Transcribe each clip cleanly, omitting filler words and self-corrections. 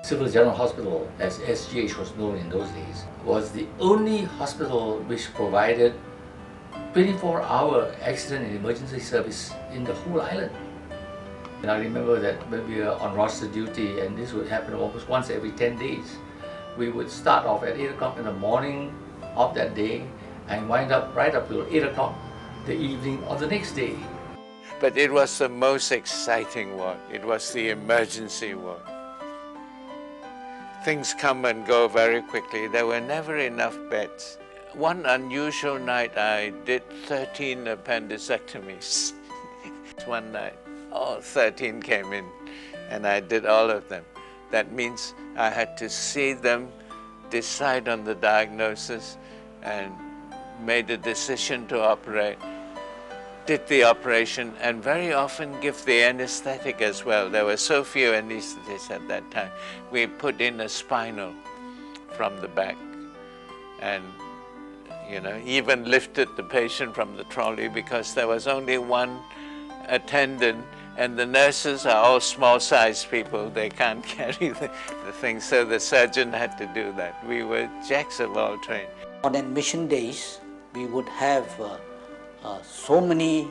Civil General Hospital, as SGH was known in those days, was the only hospital which provided 24-hour accident and emergency service in the whole island. And I remember that when we were on roster duty, and this would happen almost once every 10 days, we would start off at 8 o'clock in the morning of that day and wind up right up till 8 o'clock the evening of the next day. But it was the most exciting work. It was the emergency work. Things come and go very quickly. There were never enough beds. One unusual night I did 13 appendectomies. One night, all 13 came in and I did all of them. That means I had to see them, decide on the diagnosis, and made a decision to operate. Did the operation, and very often give the anesthetic as well. There were so few anesthetists at that time. We put in a spinal from the back and even lifted the patient from the trolley because there was only one attendant and the nurses are all small-sized people. They can't carry the thing, so the surgeon had to do that. We were jacks of all trades. On admission days, we would have so many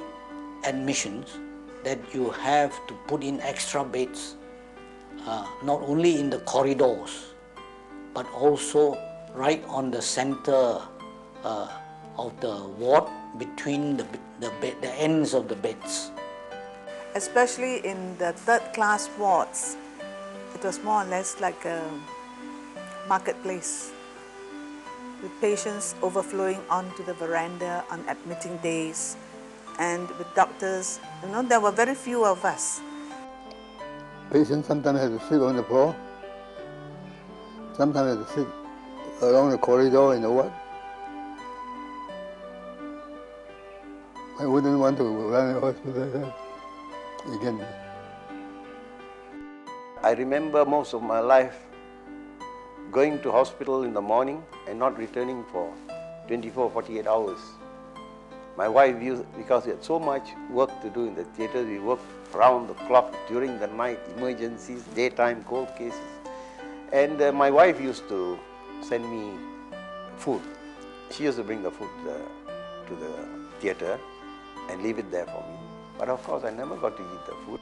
admissions that you have to put in extra beds, not only in the corridors, but also right on the center of the ward between the ends of the beds. Especially in the third-class wards, it was more or less like a marketplace, with patients overflowing onto the veranda on admitting days, and with doctors. There were very few of us. Patients sometimes had to sit on the floor, sometimes had to sit along the corridor in the ward. I wouldn't want to run a hospital again. I remember most of my life going to hospital in the morning and not returning for 24, 48 hours. My wife used, because we had so much work to do in the theatre, we worked round the clock during the night, emergencies, daytime, cold cases. And my wife used to send me food. She used to bring the food to the theatre and leave it there for me. But of course, I never got to eat the food.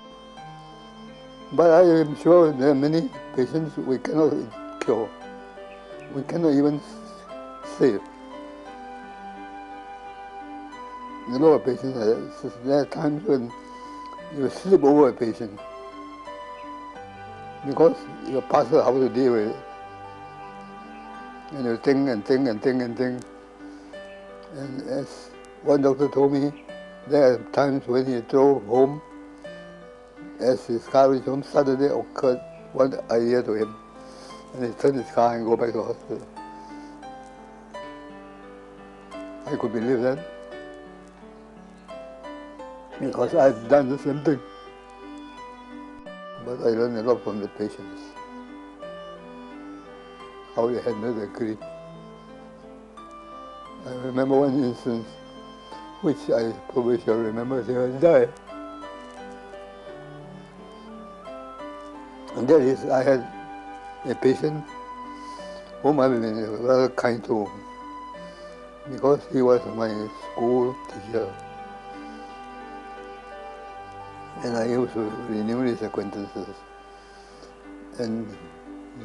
But I am sure there are many patients we cannot cure. We cannot even save. A lot of patients, there are times when you sleep over a patient because you're past how to deal with it. And you think and think and think and think. And as one doctor told me, there are times when he drove home, as his car reached home, suddenly occurred one idea to him. And he turned his car and go back to the hospital. I could believe that, because I've done the same thing. But I learned a lot from the patients, how they handle their grief. I remember one instance, which I probably shall remember till I die. And that is, I had a patient whom I've been rather kind to, because he was my school teacher. And I used to renew his acquaintances. And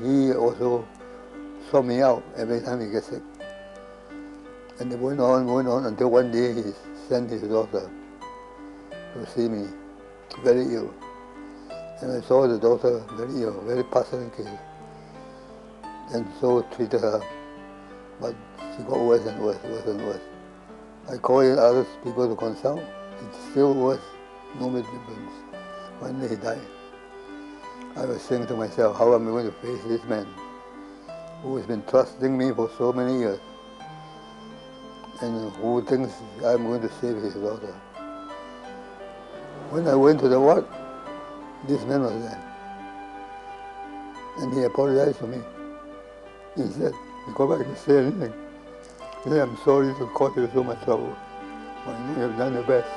he also saw me out every time he gets sick. And it went on until one day he sent his daughter to see me, very ill. And I saw the daughter very ill, very puzzling case. And so treated her. But she got worse and worse, worse and worse. I called in other people to consult. It's still worse, no big difference. One day he died. I was saying to myself, how am I going to face this man who has been trusting me for so many years, and who thinks I'm going to save his daughter. When I went to the ward, this man was there. And he apologized to me. He said, before I could say anything, he said, I'm sorry to cause you so much trouble. I know you've done your best.